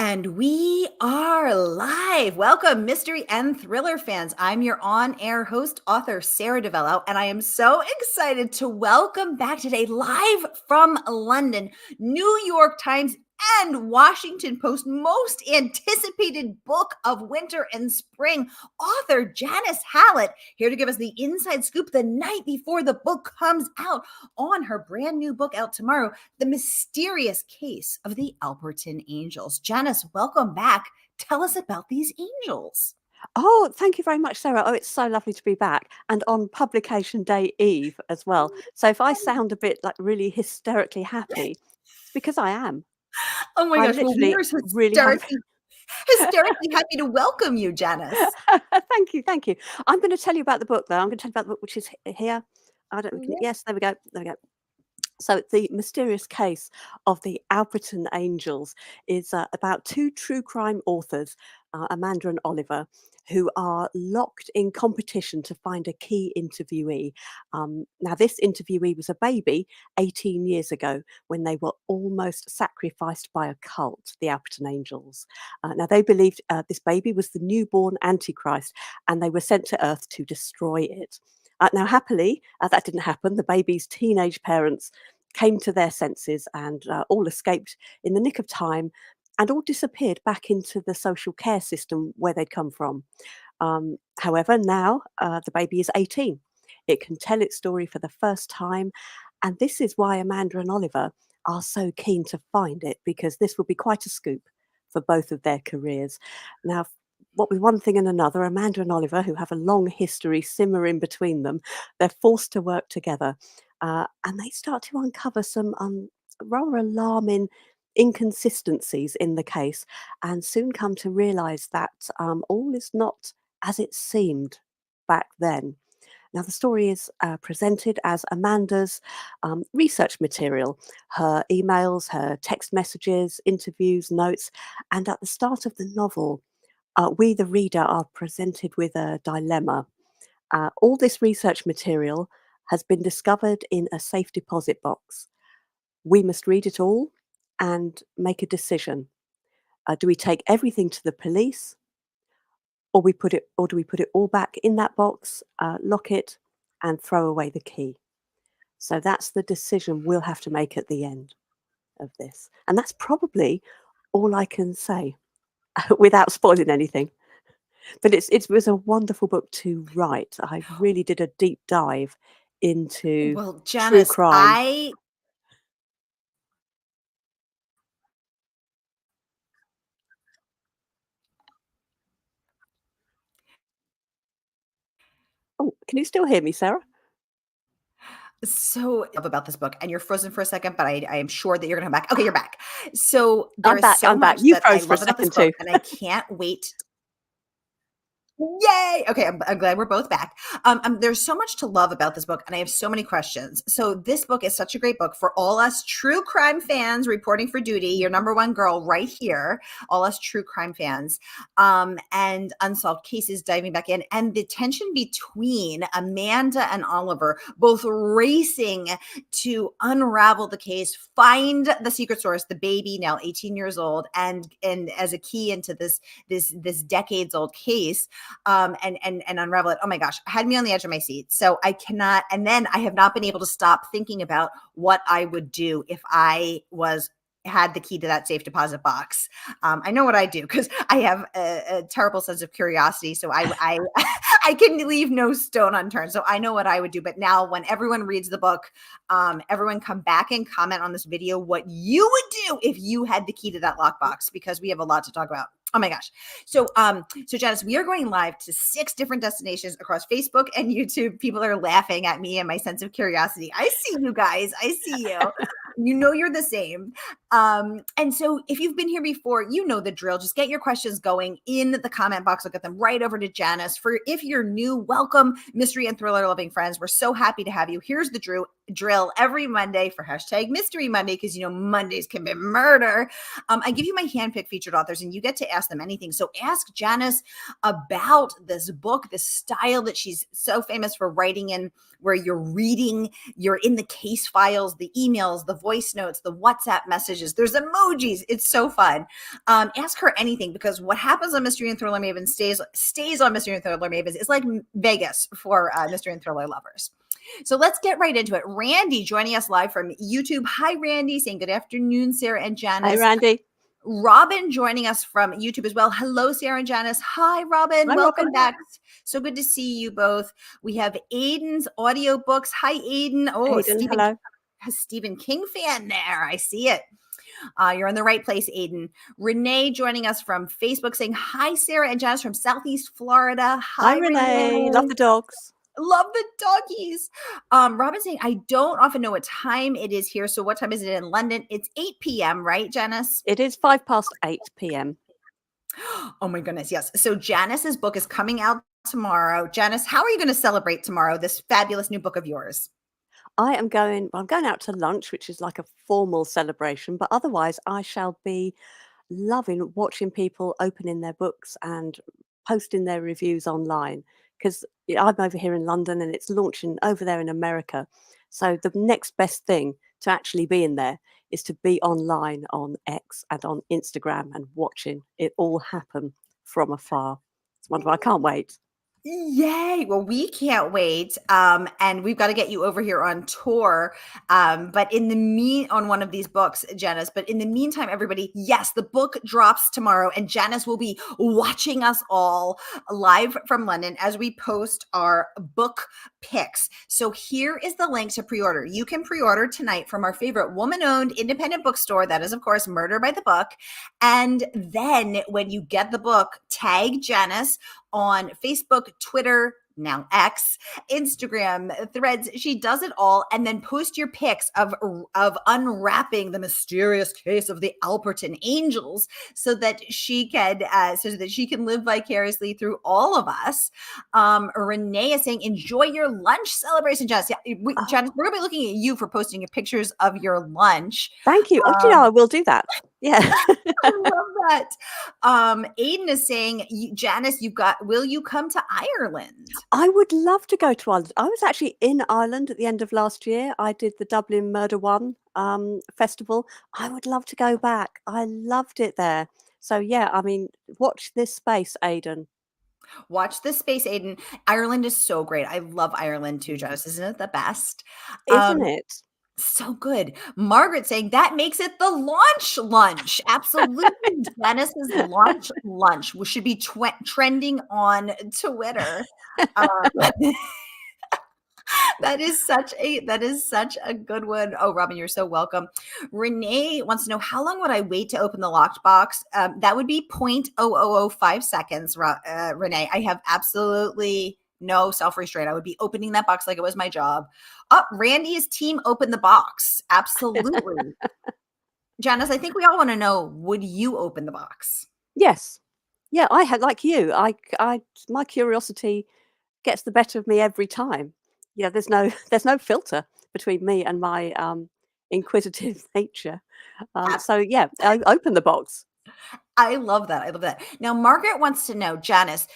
And we are live. Welcome, mystery and thriller fans. I'm your on-air host, author Sara DiVello, and I am so excited to welcome back today, live from London, New York Times and Washington Post most anticipated book of winter and spring, author Janice Hallett, here to give us the inside scoop the night before the book comes out on her brand new book out tomorrow, The Mysterious Case of the Alperton Angels. Janice, welcome back. Tell us about these angels. Oh, thank you very much, Sarah. Oh, it's so lovely to be back and on publication day eve as well. So if I sound a bit like really hysterically happy, it's because I am. Oh my I'm gosh, well, we literally are really happy. hysterically happy to welcome you, Janice. Thank you, thank you. I'm going to tell you about the book, though. I'm going to tell you about the book, which is here. I don't. Yeah. Yes, there we go. There we go. So, The Mysterious Case of the Alperton Angels is about two true crime authors, Amanda and Oliver, who are locked in competition to find a key interviewee. Now, this interviewee was a baby 18 years ago when they were almost sacrificed by a cult, the Alperton Angels. Now, they believed this baby was the newborn Antichrist and they were sent to Earth to destroy it. Now, happily, that didn't happen. The baby's teenage parents came to their senses and all escaped in the nick of time and all disappeared back into the social care system where they'd come from. However, now the baby is 18. It can tell its story for the first time. And this is why Amanda and Oliver are so keen to find it, because this will be quite a scoop for both of their careers. Now, what with one thing and another, Amanda and Oliver, who have a long history simmering between them, they're forced to work together. And they start to uncover some rather alarming inconsistencies in the case and soon come to realize that all is not as it seemed back then. Now, the story is presented as Amanda's research material, her emails, her text messages, interviews, notes, and at the start of the novel, we, the reader, are presented with a dilemma. All this research material has been discovered in a safe deposit box. We must read it all and make a decision. Do we take everything to the police, or do we put it all back in that box, lock it, and throw away the key? So that's the decision we'll have to make at the end of this, and that's probably all I can say without spoiling anything. But it was a wonderful book to write. I really did a deep dive into Well, true Janice, crime. Oh, can you still hear me, Sarah? so love about this book, and you're frozen for a second, but I am sure that you're gonna come back. Okay, you're back. So there I'm is back. so I'm back. much You that I froze for a love about this second book, too. and I can't wait. Yay! Okay, I'm glad we're both back. There's so much to love about this book, and I have so many questions. So this book is such a great book for all us true crime fans reporting for duty. Your number one girl right here, all us true crime fans, and unsolved cases diving back in, and the tension between Amanda and Oliver, both racing to unravel the case, find the secret source, the baby now 18 years old, and as a key into this decades old case, and unravel it. Oh my gosh, had me on the edge of my seat. So I cannot, and then I have not been able to stop thinking about what I would do if I had the key to that safe deposit box. I know what I do because I have a terrible sense of curiosity. So I I can leave no stone unturned. So I know what I would do. But now when everyone reads the book, everyone come back and comment on this video what you would do if you had the key to that lockbox, because we have a lot to talk about. Oh my gosh. So Janice, we are going live to 6 different destinations across Facebook and YouTube. People are laughing at me and my sense of curiosity. I see you guys. I see you. You know you're the same. And so if you've been here before, you know the drill. Just get your questions going in the comment box. I'll get them right over to Janice. For if you're new, welcome, mystery and thriller loving friends. We're so happy to have you. Here's the drill every Monday for hashtag Mystery Monday, because Mondays can be murder. I give you my handpicked featured authors, and you get to ask them anything. So ask Janice about this book, the style that she's so famous for writing in, where you're reading, you're in the case files, the emails, the voice notes, the WhatsApp messages. There's emojis. It's so fun. Ask her anything, because what happens on Mystery and Thriller Mavens stays on Mystery and Thriller Mavens. It's like Vegas for Mystery and Thriller lovers. So let's get right into it. Randy joining us live from YouTube. Hi, Randy, saying good afternoon, Sara and Janice. Hi, Randy. Robin joining us from YouTube as well. Hello, Sara and Janice. Hi, Robin. Hi, Welcome Robin. back. So good to see you both. We have Aiden's audiobooks. Hi, Aiden. Oh, Aiden, hello. Stephen King fan there. I see it. You're in the right place, Aiden. Renee joining us from Facebook saying, hi, Sara and Janice from Southeast Florida. Hi, Renee. Love the dogs. Love the doggies. Robin saying, I don't often know what time it is here. So what time is it in London? It's 8 p.m., right, Janice? It is 8:05 p.m. Oh my goodness, yes. So Janice's book is coming out tomorrow. Janice, how are you going to celebrate tomorrow, this fabulous new book of yours? I'm going out to lunch, which is like a formal celebration, but otherwise I shall be loving watching people opening their books and posting their reviews online, because I'm over here in London and it's launching over there in America. So the next best thing to actually being there is to be online on X and on Instagram and watching it all happen from afar. It's wonderful. I can't wait. Yay. Well, we can't wait. And we've got to get you over here on tour. But on one of these books, Janice, but in the meantime, everybody, yes, the book drops tomorrow, and Janice will be watching us all live from London as we post our book picks. So here is the link to pre-order. You can pre-order tonight from our favorite woman-owned independent bookstore. That is, of course, Murder by the Book. And then when you get the book, tag Janice on Facebook, Twitter, now X, Instagram, Threads. She does it all, and then post your pics of unwrapping the mysterious case of the Alperton Angels, so that she can live vicariously through all of us. Renee is saying, enjoy your lunch celebration, Janice. Yeah, Janice, we're gonna be looking at you for posting your pictures of your lunch. Thank you. I will do that. Yeah. I love that. Aiden is saying, Janice, will you come to Ireland? I would love to go to Ireland. I was actually in Ireland at the end of last year. I did the Dublin Murder One festival. I would love to go back. I loved it there. So yeah, I mean, watch this space, Aiden. Watch this space, Aiden. Ireland is so great. I love Ireland too, Janice. Isn't it the best? Isn't it? So good. Margaret saying that makes it the launch lunch. Absolutely. Janice's launch lunch, which should be trending on Twitter. That is such a good one. Oh, Robin, you're so welcome. Renee wants to know, how long would I wait to open the locked box? That would be 0.0005 seconds, Renee. I have absolutely no self-restraint. I would be opening that box like it was my job. Randy's team opened the box. Absolutely. Janice, I think we all want to know, would you open the box? Yes. Yeah, I had, like you, my curiosity gets the better of me every time. Yeah, there's no filter between me and my inquisitive nature. So yeah, I open the box. I love that. Now, Margaret wants to know, Janice,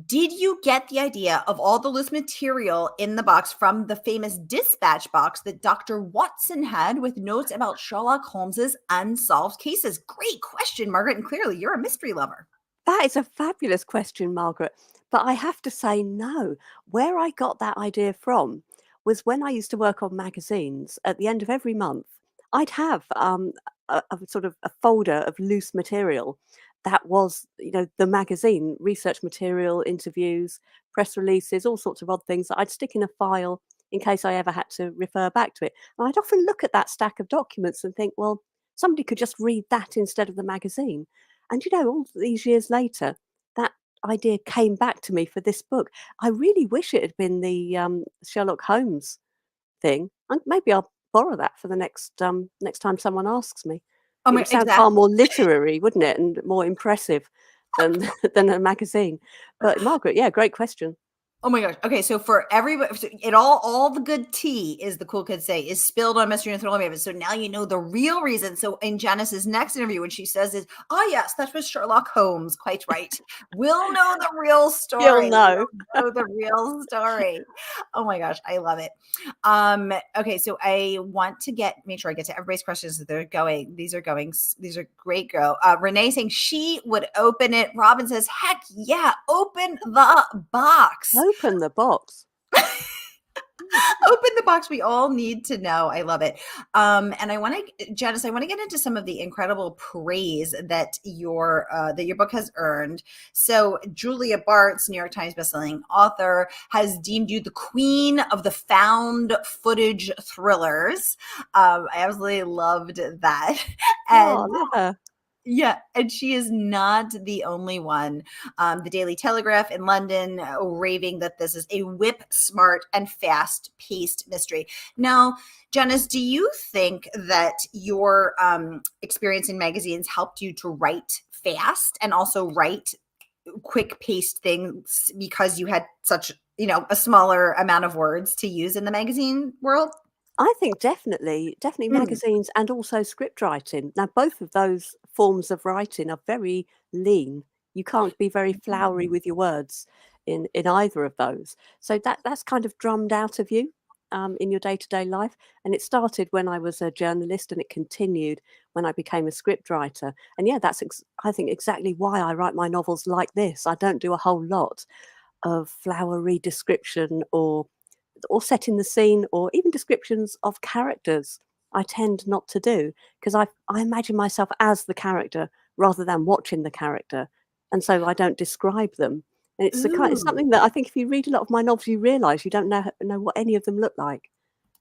did you get the idea of all the loose material in the box from the famous dispatch box that Dr. Watson had with notes about Sherlock Holmes's unsolved cases? Great question, Margaret. And clearly you're a mystery lover. That is a fabulous question, Margaret. But I have to say no. Where I got that idea from was when I used to work on magazines. At the end of every month, I'd have a sort of a folder of loose material that was, the magazine, research material, interviews, press releases, all sorts of odd things that I'd stick in a file in case I ever had to refer back to it. And I'd often look at that stack of documents and think, well, somebody could just read that instead of the magazine. And, all these years later, that idea came back to me for this book. I really wish it had been the Sherlock Holmes thing. And maybe I'll borrow that for the next time someone asks me. It would sound far more literary, wouldn't it, and more impressive than a magazine. But Margaret, yeah, great question. Oh my gosh. Okay, so for everybody, so all the good tea, is the cool kids say, is spilled on Mystery and Thriller. So now you know the real reason. So in Janice's next interview, when she says is, "Oh yes, that was Sherlock Holmes." Quite right. We'll know the real You'll story. know. We'll know the real story. Oh my gosh, I love it. Okay, so I want to make sure I get to everybody's questions that they're going. These are great. Go. Renee saying she would open it. Robin says, "Heck yeah, open the box." Open the box. Open the box. We all need to know. I love it. And I want to, Janice, I want to get into some of the incredible praise that your book has earned. So Julia Bartz, New York Times bestselling author, has deemed you the queen of the found footage thrillers. I absolutely loved that. Oh, I And love her. yeah, and she is not the only one. The Daily Telegraph in London raving that this is a whip smart and fast paced mystery. Now, Janice, do you think that your experience in magazines helped you to write fast and also write quick paced things because you had such, a smaller amount of words to use in the magazine world? I think definitely Mm. magazines and also script writing. Now, both of those forms of writing are very lean. You can't be very flowery with your words in either of those. So that's kind of drummed out of you in your day to day life. And it started when I was a journalist, and it continued when I became a script writer. And yeah, I think exactly why I write my novels like this. I don't do a whole lot of flowery description or setting the scene or even descriptions of characters. I tend not to do because I imagine myself as the character rather than watching the character, and so I don't describe them. And it's Ooh, something that I think if you read a lot of my novels, you realise you don't know what any of them look like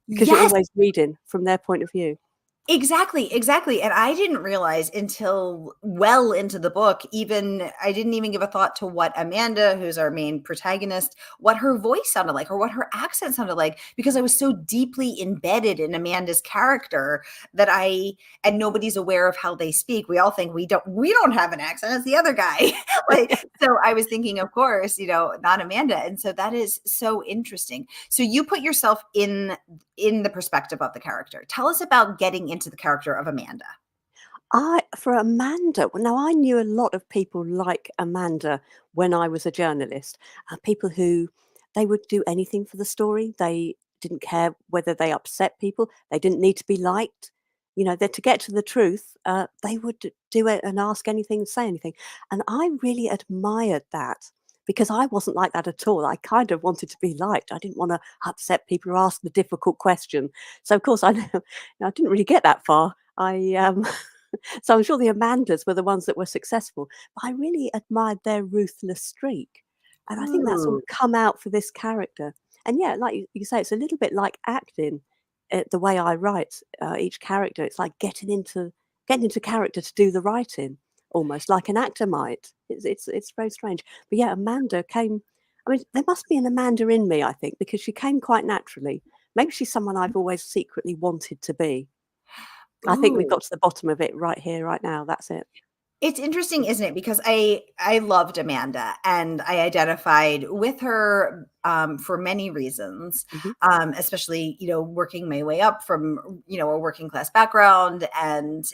because you're yes. always reading from their point of view. Exactly. And I didn't realize until well into the book, I didn't even give a thought to what Amanda, who's our main protagonist, what her voice sounded like or what her accent sounded like, because I was so deeply embedded in Amanda's character and nobody's aware of how they speak. We all think we don't have an accent, it's the other guy. So I was thinking, of course, not Amanda. And so that is so interesting. So you put yourself in the perspective of the character. Tell us about getting into the character of Amanda. For Amanda, well, now I knew a lot of people like Amanda when I was a journalist. People who they would do anything for the story. They didn't care whether they upset people. They didn't need to be liked. That to get to the truth, they would do it and ask anything, say anything. And I really admired that because I wasn't like that at all. I kind of wanted to be liked. I didn't want to upset people or ask the difficult question. So of course I didn't really get that far. So I'm sure the Amandas were the ones that were successful, but I really admired their ruthless streak. And I think that's all Ooh. come out for this character. And yeah, like you say, it's a little bit like acting. The way I write each character, it's like getting into character to do the writing, almost like an actor might. It's very strange. But yeah, Amanda came. I mean, there must be an Amanda in me, I think, because she came quite naturally. Maybe she's someone I've always secretly wanted to be. I think we've Ooh. got to the bottom of it right here, right now. That's it. It's interesting, isn't it? Because I loved Amanda and I identified with her for many reasons, Mhm. especially working my way up from a working class background and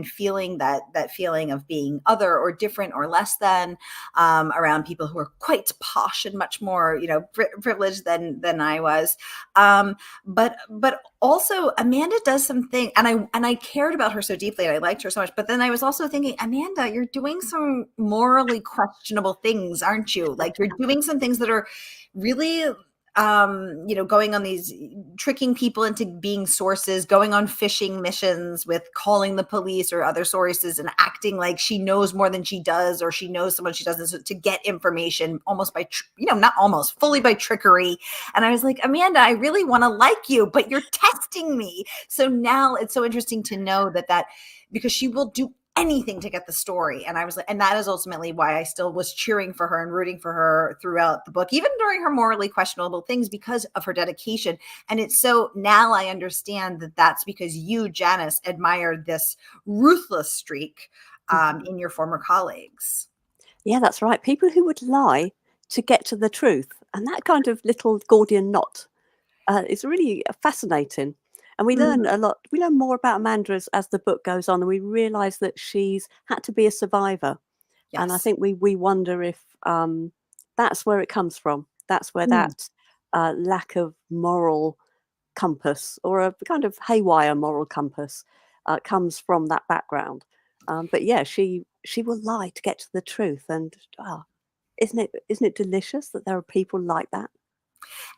feeling that feeling of being other or different or less than around people who are quite posh and much more privileged than I was. But also Amanda does something, and I cared about her so deeply and I liked her so much. But then I was also thinking, Amanda, you're doing some morally questionable things, aren't you? Like you're doing some things that are really going on these, tricking people into being sources, going on fishing missions with calling the police or other sources and acting like she knows more than she does, or she knows someone she doesn't, so to get information almost by not almost, fully by trickery. And I was like, Amanda, I really want to like you, but you're testing me. So now it's so interesting to know that because she will do anything to get the story. And I was like, and that is ultimately why I still was cheering for her and rooting for her throughout the book, even during her morally questionable things, because of her dedication. And it's so, now I understand that that's because you, Janice, admired this ruthless streak Mhm. in your former colleagues. Yeah, that's right. People who would lie to get to the truth. And that kind of little Gordian knot is really fascinating. And we learn Mhm. a lot. We learn more about Amanda as the book goes on, and we realise that she's had to be a survivor. And I Yes. think we wonder if that's where it comes from. That's where Mm. that lack of moral compass, or a kind of haywire moral compass, comes from that background. But yeah, she will lie to get to the truth, and isn't it delicious that there are people like that?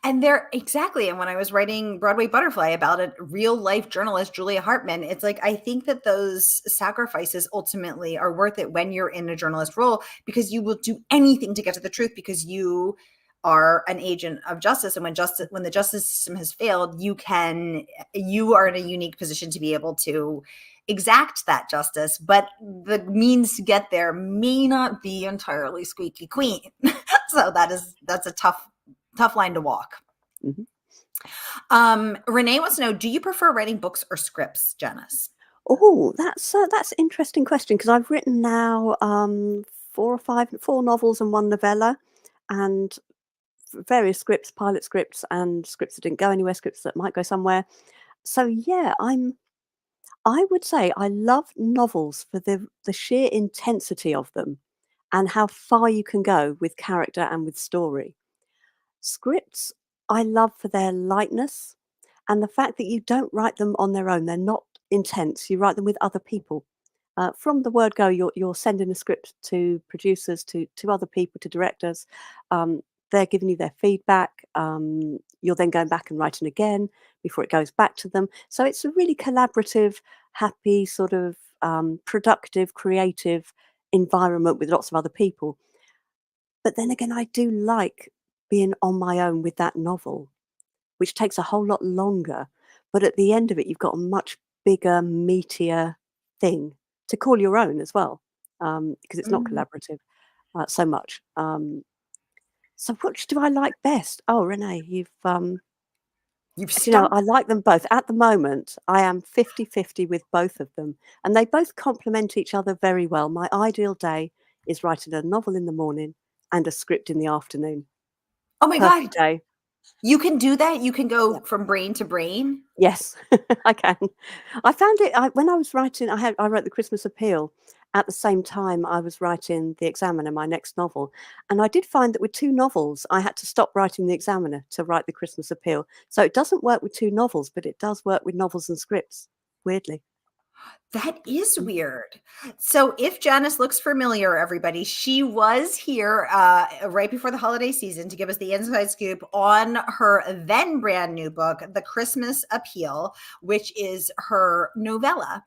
And they're exactly. And when I was writing Broadway Butterfly about a real life journalist, Julia Hartman, it's like, I think that those sacrifices ultimately are worth it when you're in a journalist role, because you will do anything to get to the truth, because you are an agent of justice. And when the justice system has failed, you are in a unique position to be able to exact that justice, but the means to get there may not be entirely squeaky clean. So that's a tough line to walk. Mhm. Renee wants to know, do you prefer writing books or scripts, Janice? Oh, that's an interesting question, because I've written now 4 novels and one novella, and various scripts, pilot scripts, and scripts that didn't go anywhere, scripts that might go somewhere. So yeah, I would say I love novels for the sheer intensity of them and how far you can go with character and with story. Scripts I love for their lightness and the fact that you don't write them on their own. They're not intense. You write them with other people. From the word go, you're sending a script to producers, to other people, to directors. Um, they're giving you their feedback. You're then going back and writing again before it goes back to them. So it's a really collaborative, happy, sort of productive, creative environment with lots of other people. But then again, I do like being on my own with that novel, which takes a whole lot longer. But at the end of it, you've got a much bigger, meatier thing to call your own as well, because it's not Mm. collaborative so much. So which do I like best? Oh, Renee, You've do you know, stumped. I like them both. At the moment, I am 50-50 with both of them, and they both complement each other very well. My ideal day is writing a novel in the morning and a script in the afternoon. Oh my God. Perfect day. You can do that? You can Yeah. go from brain to brain? Yes, I can. I found it when I was writing. I wrote the Christmas Appeal at the same time I was writing the Examiner, my next novel, and I did find that with two novels, I had to stop writing the Examiner to write the Christmas Appeal. So it doesn't work with two novels, but it does work with novels and scripts. Weirdly. That is Mm. weird. So if Janice looks familiar, everybody, she was here right before the holiday season to give us the inside scoop on her then brand new book, The Christmas Appeal, which is her novella.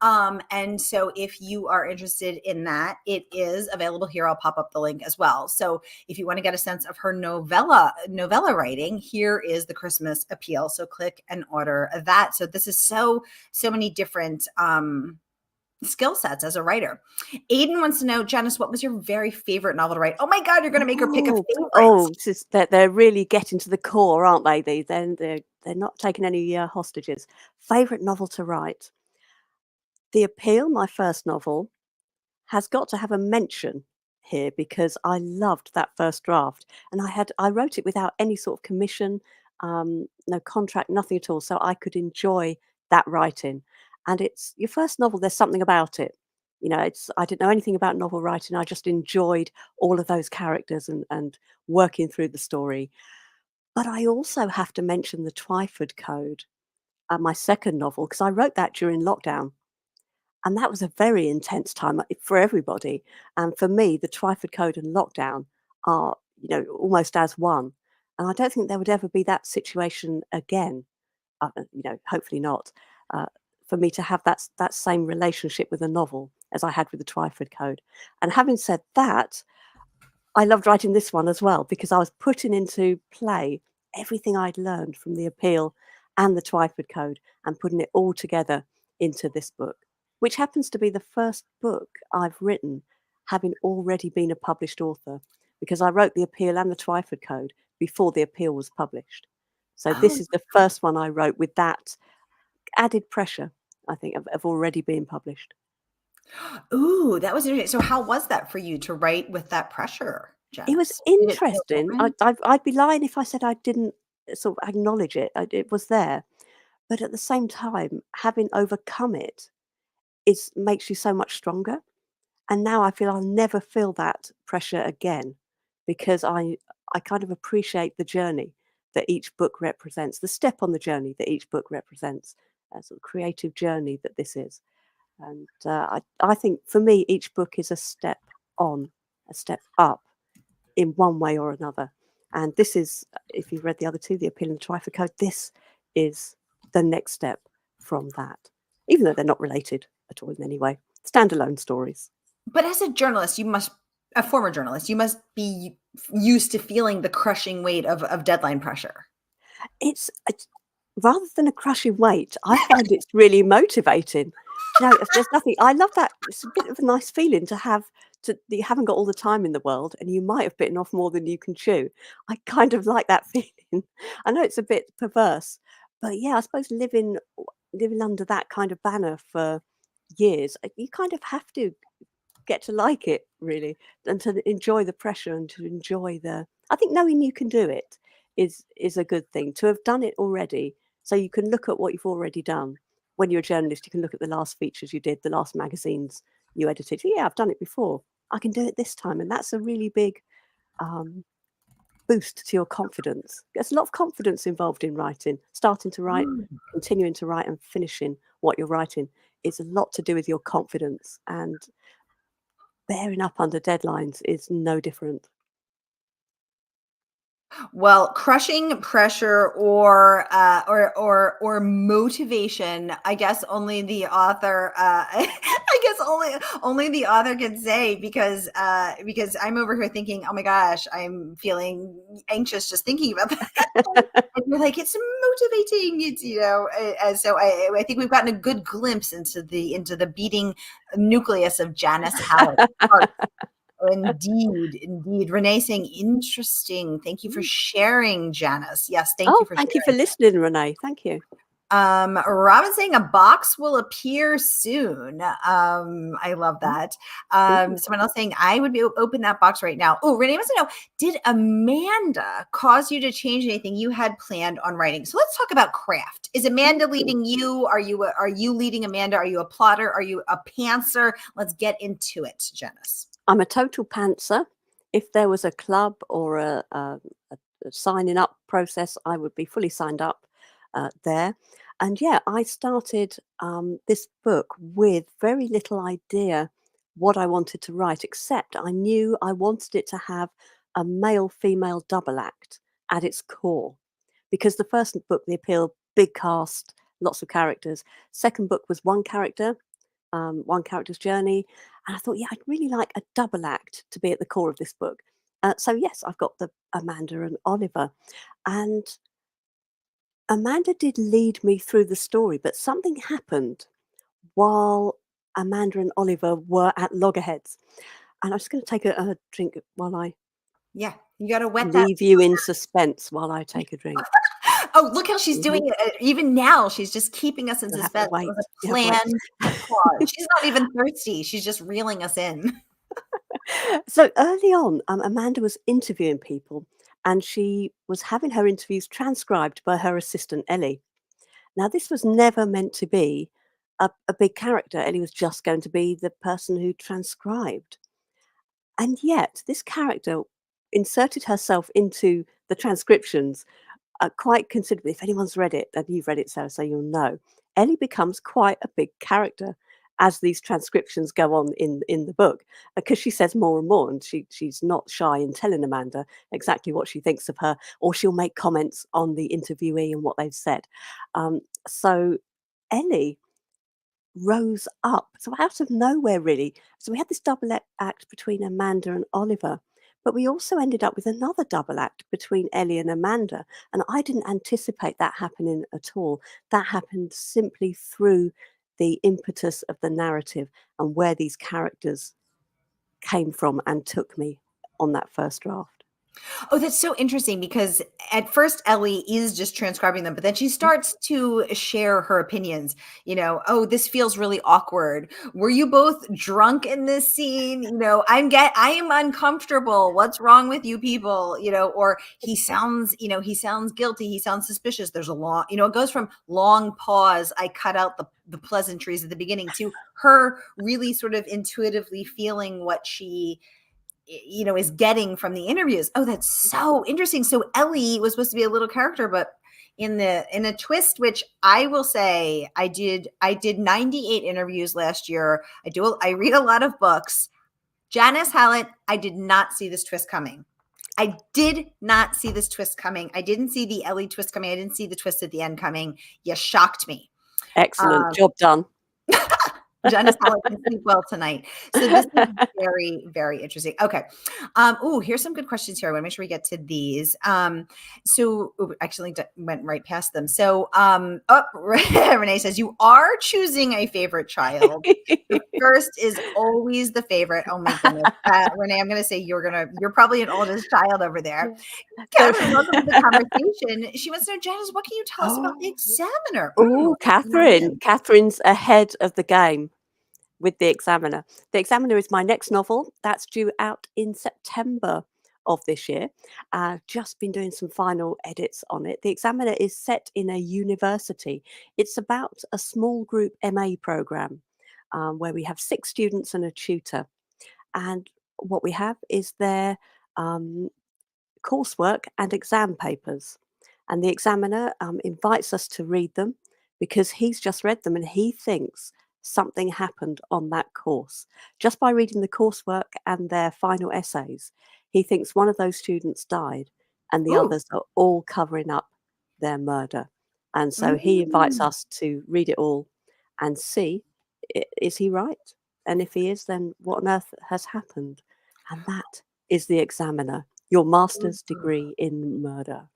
And so if you are interested in that, it is available here. I'll pop up the link as well. So if you want to get a sense of her novella writing, here is The Christmas Appeal. So click and order that. So this is so many different skill sets as a writer. Aiden wants to know, Janice, what was your very favorite novel to write? Oh my God, you're going to make her pick a favorite. This is they're really getting to the core, aren't they? They're not taking any hostages. Favorite novel to write? The Appeal, my first novel, has got to have a mention here because I loved that first draft, and I wrote it without any sort of commission, no contract, nothing at all, so I could enjoy that writing. And it's your first novel. There's something about it. You know, it's I didn't know anything about novel writing. I just enjoyed all of those characters and working through the story. But I also have to mention the Twyford Code, my second novel, because I wrote that during lockdown. And that was a very intense time for everybody. And for me, the Twyford Code and lockdown are, almost as one. And I don't think there would ever be that situation again. Hopefully not. Uh, for me to have that same relationship with a novel as I had with the Twyford Code. And having said that, I loved writing this one as well because I was putting into play everything I'd learned from the Appeal and the Twyford Code and putting it all together into this book, which happens to be the first book I've written having already been a published author because I wrote the Appeal and the Twyford Code before the Appeal was published. So this Oh, is the first one I wrote with that added pressure, I think, of already being published. ooh, that was interesting. So how was that for you to write with that pressure? It was Janice? Did it feel interesting. different? I'd be lying if I said I didn't sort of acknowledge it. It was there, but at the same time, having overcome it is makes you so much stronger. And now I feel I'll never feel that pressure again because I kind of appreciate the journey that each book represents, the step on the journey that each book represents, a sort of creative journey that this is. And I think for me, each book is a step on, a step up in one way or another. And this is, if you've read the other two, The Appeal and the Trifle Code, this is the next step from that, even though they're not related at all in any way. Standalone stories. But as a journalist, a former journalist, you must be used to feeling the crushing weight of deadline pressure. It's rather than a crushing weight, I find it's really motivating. Do you know, if there's nothing I love that. It's a bit of a nice feeling to have to that you haven't got all the time in the world and you might have bitten off more than you can chew. I kind of like that feeling. I know it's a bit perverse, but yeah, I suppose living under that kind of banner for years, you kind of have to get to like it really and to enjoy the pressure and to enjoy the I think knowing you can do it is a good thing to have done it already so you can look at what you've already done when you're a journalist you can look at the last features you did the last magazines you edited yeah I've done it before I can do it this time and that's a really big um, boost to your confidence there's a lot of confidence involved in writing starting to write Mm. continuing to write and finishing what you're writing is a lot to do with your confidence and bearing up under deadlines is no different. Well, crushing pressure or motivation, I guess only the author I guess only the author can say because I'm over here thinking, "Oh my gosh, I'm feeling anxious just thinking about that." And you're like, "It's motivating." It's, so I think we've gotten a good glimpse into the beating nucleus of Janice Hallett. Indeed, indeed. Renee saying, interesting. Thank you for Mm. sharing, Janice. Yes, thank you Oh, for thank you for sharing. listening, Renee. Thank you. Robin saying a box will appear soon. I love Mm. that. Ooh. Someone else saying I would be open that box right now. Oh, Renee wants to know, did Amanda cause you to change anything you had planned on writing? So let's talk about craft. Is Amanda Ooh. leading you? Are you leading Amanda? Are you a plotter? Are you a pantser? Let's get into it, Janice. I'm a total pantser. If there was a club or a signing up process, I would be fully signed up there. And yeah, I started this book with very little idea what I wanted to write, except I knew I wanted it to have a male female double act at its core. Because the first book, The Appeal, big cast, lots of characters. Second book was one character's journey. And I thought, yeah, I'd really like a double act to be at the core of this book. So yes, I've got the Amanda and Oliver, and Amanda did lead me through the story, but something happened while Amanda and Oliver were at loggerheads. And I'm just going to take a drink while I Yeah, you got to wet that. leave you in suspense while I take a drink. Oh, look how she's Mhm. doing it. Even now, she's just keeping us in You'll have to suspense. It wait. was a You have to wait. planned pause. She's not even thirsty. She's just reeling us in. So early on, Amanda was interviewing people and she was having her interviews transcribed by her assistant, Ellie. Now, this was never meant to be a big character. Ellie was just going to be the person who transcribed. And yet, this character inserted herself into the transcriptions quite considerably. If anyone's read it, and you've read it, Sarah, so you'll know, Ellie becomes quite a big character as these transcriptions go on in the book because she says more and more and she's not shy in telling Amanda exactly what she thinks of her or she'll make comments on the interviewee and what they've said. So Ellie rose up. So out of nowhere, really. So we had this double act between Amanda and Oliver, but we also ended up with another double act between Ellie and Amanda. And I didn't anticipate that happening at all. That happened simply through the impetus of the narrative and where these characters came from and took me on that first draft. Oh, that's so interesting because at first Ellie is just transcribing them, but then she starts to share her opinions. Oh, this feels really awkward. Were you both drunk in this scene? I am uncomfortable. What's wrong with you people? Or he sounds guilty. He sounds suspicious. There's a long, it goes from long pause. I cut out the pleasantries at the beginning to her really sort of intuitively feeling what she is getting from the interviews. Oh, that's so interesting. So Ellie was supposed to be a little character, but in a twist, which I will say I did 98 interviews last year. I read a lot of books. Janice Hallett, I did not see this twist coming. I did not see this twist coming. I didn't see the Ellie twist coming. I didn't see the twist at the end coming. You shocked me. Excellent. Job done. Janice Hallett can sleep well tonight. So this is very, very interesting. Okay. Here's some good questions here. I want to make sure we get to these. Actually went right past them. So, Renee says, you are choosing a favorite child. The first is always the favorite. Oh my goodness. Renee, I'm going to say you're probably an oldest child over there. Catherine, welcome to the conversation. She wants to know, Janice, what can you tell us about The Examiner? Oh, Catherine. Catherine's ahead of the game with The Examiner. The Examiner is my next novel. That's due out in September of this year. Just been doing some final edits on it. The Examiner is set in a university. It's about a small group MA program where we have 6 students and a tutor. And what we have is their coursework and exam papers. And the examiner invites us to read them because he's just read them and he thinks something happened on that course. Just by reading the coursework and their final essays, he thinks one of those students died and the others are all covering up their murder. And so he invites us to read it all and see, is he right? And if he is, then what on earth has happened? And that is The Examiner, your master's degree in murder.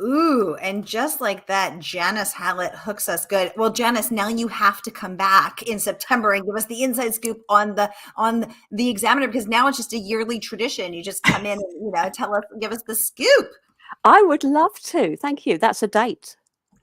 Ooh, and just like that, Janice Hallett hooks us good. Well, Janice, now you have to come back in September and give us the inside scoop on the Examiner, because now it's just a yearly tradition. You just come in and give us the scoop. I would love to. Thank you. That's a date.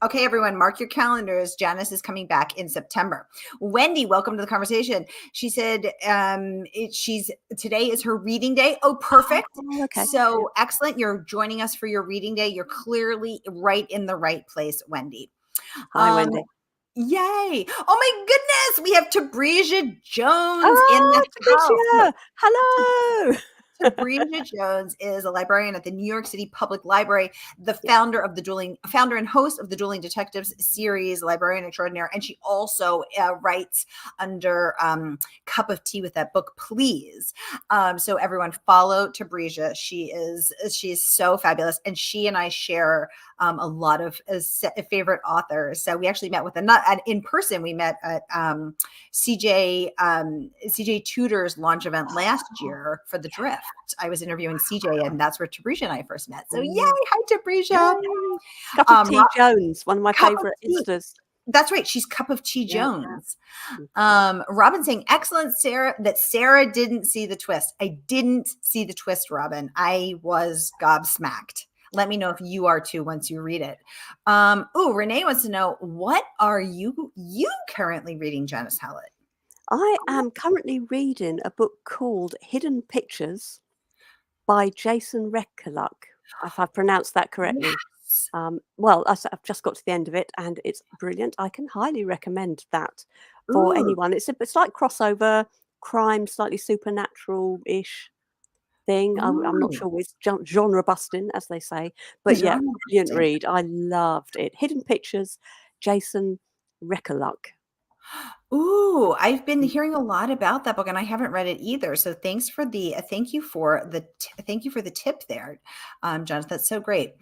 Okay, everyone, mark your calendars. Janice is coming back in September. Wendy, welcome to the conversation. She said today is her reading day. Oh, perfect. Oh, okay. So excellent. You're joining us for your reading day. You're clearly right in the right place, Wendy. Hi, Wendy. Yay. Oh my goodness. We have Tabrisha Jones in the house. Hello. Tabrisha Jones is a librarian at the New York City Public Library, the founder and host of the Dueling Detectives series, librarian extraordinaire, and she also writes under Cup of Tea with That Book, Please. So everyone follow Tabrisha. She is so fabulous, and she and I share a lot of favorite authors. So we actually met with in person. We met at CJ Tudor's launch event last year for The Drift. I was interviewing CJ, and that's where Tabrisha and I first met. So yay! Hi, Tabrisha. Cup of Tea Jones, one of my favorite Instas. That's right. She's Cup of Tea Jones. Robin saying, excellent, Sarah, that Sarah didn't see the twist. I didn't see the twist, Robin. I was gobsmacked. Let me know if you are too once you read it. Renee wants to know, what are you currently reading, Janice Hallett? I am currently reading a book called Hidden Pictures by Jason Rekulak, if I've pronounced that correctly. Yes. I've just got to the end of it and it's brilliant. I can highly recommend that for anyone. It's like crossover crime, slightly supernatural-ish thing. I'm not sure it's genre busting, as they say, but brilliant read. I loved it. Hidden Pictures, Jason Rekulak. Ooh, I've been hearing a lot about that book, and I haven't read it either. So thank you for the tip there, Jonathan. That's so great.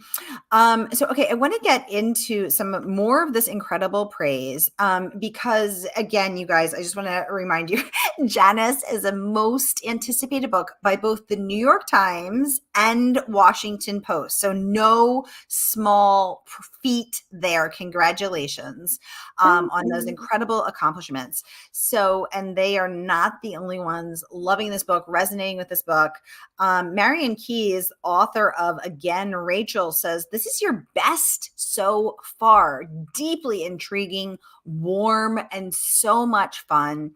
Okay, I want to get into some more of this incredible praise because, again, you guys, I just want to remind you, Janice is a most anticipated book by both the New York Times and Washington Post. So no small feat there. Congratulations on those incredible accomplishments. engagements. So, and they are not the only ones loving this book, resonating with this book. Marian Keyes, author of Again, Rachel, says, this is your best so far. Deeply intriguing, warm, and so much fun.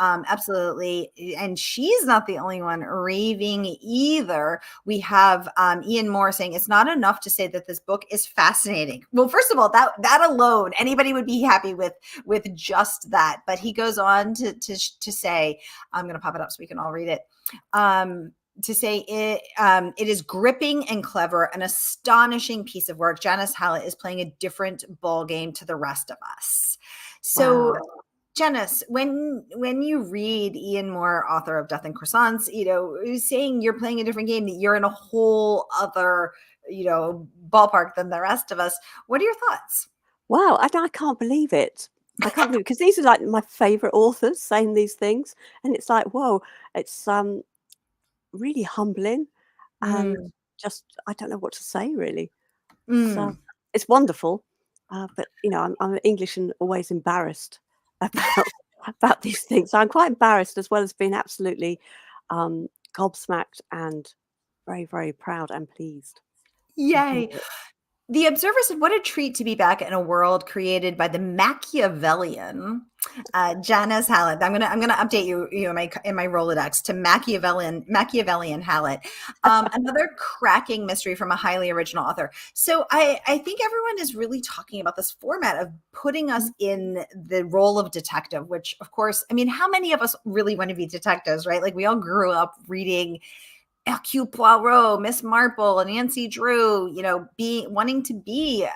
Absolutely. And she's not the only one raving either. We have Ian Moore saying it's not enough to say that this book is fascinating. Well, first of all, that alone, anybody would be happy with just that. But he goes on to say, I'm going to pop it up so we can all read it. To say it is gripping and clever, an astonishing piece of work. Janice Hallett is playing a different ball game to the rest of us. So, Wow. Janice, when you read Ian Moore, author of Death and Croissants, saying you're playing a different game, that you're in a whole other, ballpark than the rest of us. What are your thoughts? Wow, I can't believe it. I can't believe it, because these are like my favorite authors saying these things, and it's like, whoa, it's really humbling, and Mm, just I don't know what to say really. So mm. it's wonderful, but I'm English and always embarrassed about about these things. So I'm quite embarrassed as well as being absolutely gobsmacked and very, very proud and pleased to hear Yay. it. The Observer said, what a treat to be back in a world created by the Machiavellian Janice Hallett. I'm gonna update you, in my Rolodex to Machiavellian Hallett. Another cracking mystery from a highly original author. So I think everyone is really talking about this format of putting us in the role of detective, which of course, I mean, how many of us really want to be detectives, right? Like we all grew up reading Hercule Poirot, Miss Marple, and Nancy Drew, wanting to be,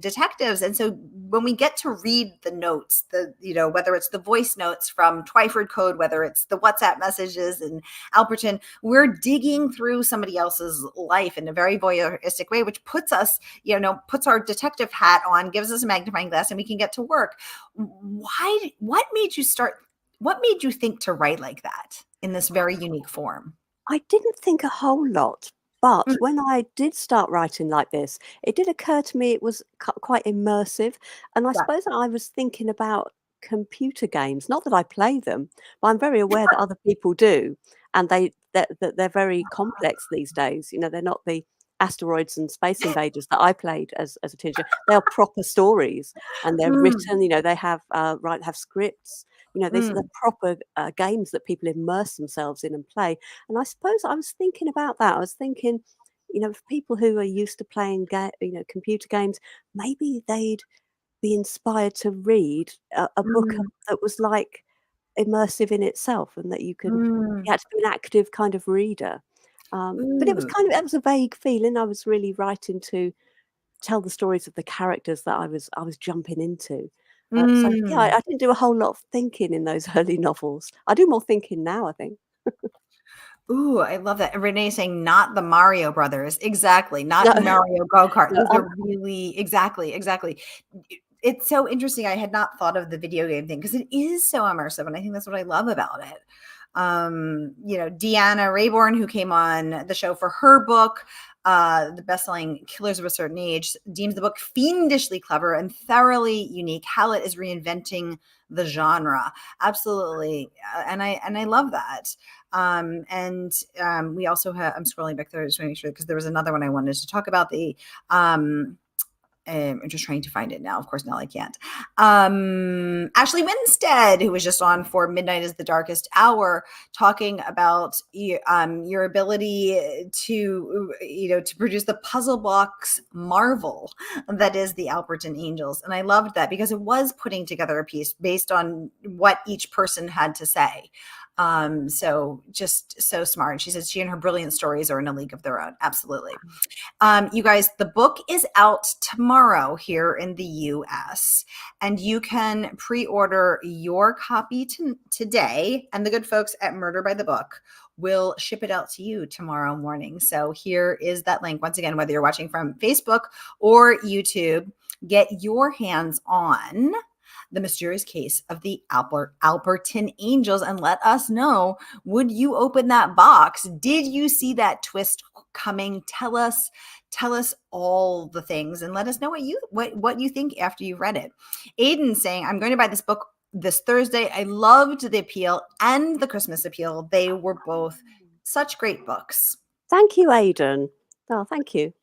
detectives. And so when we get to read the notes, whether it's the voice notes from Twyford Code, whether it's the WhatsApp messages and Alperton, we're digging through somebody else's life in a very voyeuristic way, which puts us, puts our detective hat on, gives us a magnifying glass, and we can get to work. What made you think to write like that in this very unique form? I didn't think a whole lot, but Mm, when I did start writing like this, it did occur to me it was quite immersive. And I yeah. suppose I was thinking about computer games. Not that I play them, but I'm very aware that other people do, and that they're very complex these days. They're not the asteroids and space invaders that I played as a teenager. They are proper stories, and they're Mm, written. They have have scripts. These are the mm, proper games that people immerse themselves in and play. And I suppose I was thinking about that. I was thinking, for people who are used to playing, computer games, maybe they'd be inspired to read a book mm, that was like immersive in itself, and that you mm. had to be an active kind of reader. But it was Ooh, it was a vague feeling. I was really writing to tell the stories of the characters that I was jumping into. So yeah, mm. I didn't do a whole lot of thinking in those early novels. I do more thinking now, I think. Ooh, I love that. And Renee saying not the Mario Brothers. Exactly. Not No, Mario Go-Kart. no, Those are really exactly, exactly. It's so interesting. I had not thought of the video game thing because it is so immersive, and I think that's what I love about it. Deanna Rayborn, who came on the show for her book, the best-selling Killers of a Certain Age, deems the book fiendishly clever and thoroughly unique. Hallett is reinventing the genre. Absolutely. And I love that. We also have, I'm scrolling back there just to make sure, because there was another one I wanted to talk about. I'm just trying to find it now. Of course, now I can't. Ashley Winstead, who was just on for Midnight is the Darkest Hour, talking about your ability to produce the puzzle box marvel that is the Alperton Angels. And I loved that because it was putting together a piece based on what each person had to say. So just so smart. She says she and her brilliant stories are in a league of their own. Absolutely. You guys, the book is out tomorrow here in the US, and you can pre-order your copy today, and the good folks at Murder by the Book will ship it out to you tomorrow morning. So here is that link. Once again, whether you're watching from Facebook or YouTube, get your hands on The Mysterious Case of the Alperton Angels and let us know, would you open that box? Did you see that twist coming? Tell us all the things and let us know what you think after you've read it. Aiden saying, I'm going to buy this book this Thursday. I loved the appeal and the Christmas appeal. They were both such great books. Thank you, Aidan. Oh, thank you.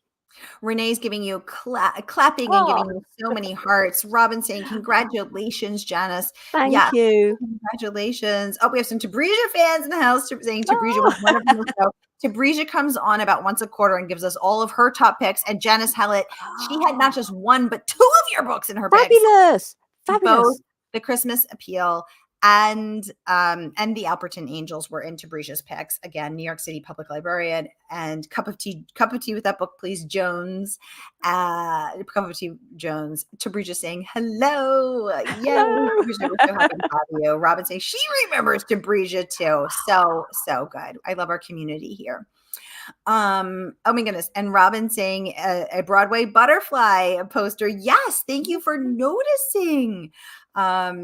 Renee's giving you clapping and giving you so many hearts. Robin saying, congratulations, Janice. Thank you. Congratulations. Oh, we have some Tabrija fans in the house saying Tabrija was one of them. So Tabrija comes on about once a quarter and gives us all of her top picks. And Janice Hallett, she had not just one, but two of your books in her picks. Fabulous. Both the Christmas appeal and the Alperton Angels were in Tabrija's picks. Again, New York City Public Librarian and cup of tea with that book, please, Jones. Cup of tea, Jones. Tabrija saying hello. Yay. Tabrija, we're so happy to have you. Robin saying she remembers Tabrija too. So good. I love our community here. Oh my goodness. And Robin saying a Broadway butterfly poster. Yes, thank you for noticing.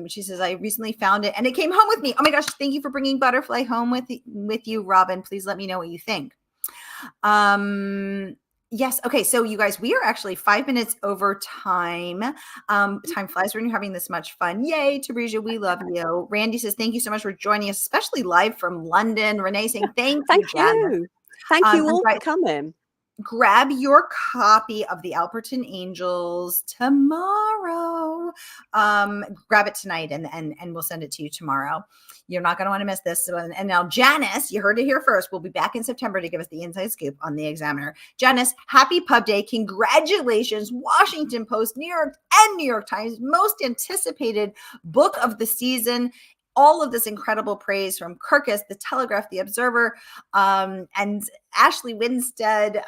She says, I recently found it and it came home with me. Oh my gosh, thank you for bringing Butterfly home with you, Robin. Please let me know what you think. Yes. Okay. So you guys, we are actually 5 minutes over time. Time flies when you're having this much fun. Yay, Tabrija, we love you. Randy says, thank you so much for joining us, especially live from London. Renee saying, thank you, Janice. Thank you all for coming. Grab your copy of the Alperton Angels tomorrow. Grab it tonight and we'll send it to you tomorrow. You're not going to want to miss this one. And now Janice, you heard it here first. We'll be back in September to give us the inside scoop on the Examiner. Janice, happy Pub Day. Congratulations. Washington Post, New York, and New York Times, most anticipated book of the season. All of this incredible praise from Kirkus, The Telegraph, The Observer, and Ashley Winstead.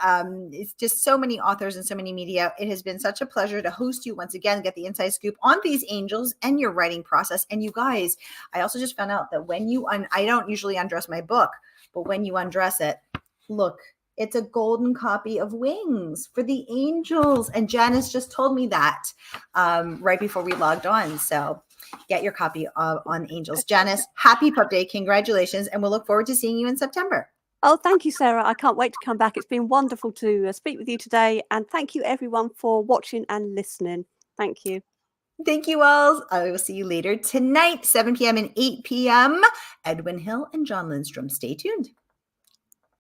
It's just so many authors and so many media. It has been such a pleasure to host you once again, get the inside scoop on these angels and your writing process. And you guys, I also just found out that when you, I don't usually undress my book, but when you undress it, look, it's a golden copy of Wings for the Angels. And Janice just told me that right before we logged on. So get your copy on Angels. Janice, happy Pub Day. Congratulations. And we'll look forward to seeing you in September. Oh, thank you, Sarah. I can't wait to come back. It's been wonderful to speak with you today. And thank you, everyone, for watching and listening. Thank you. Thank you all. I will see you later tonight, 7 p.m. and 8 p.m. Edwin Hill and John Lindstrom. Stay tuned.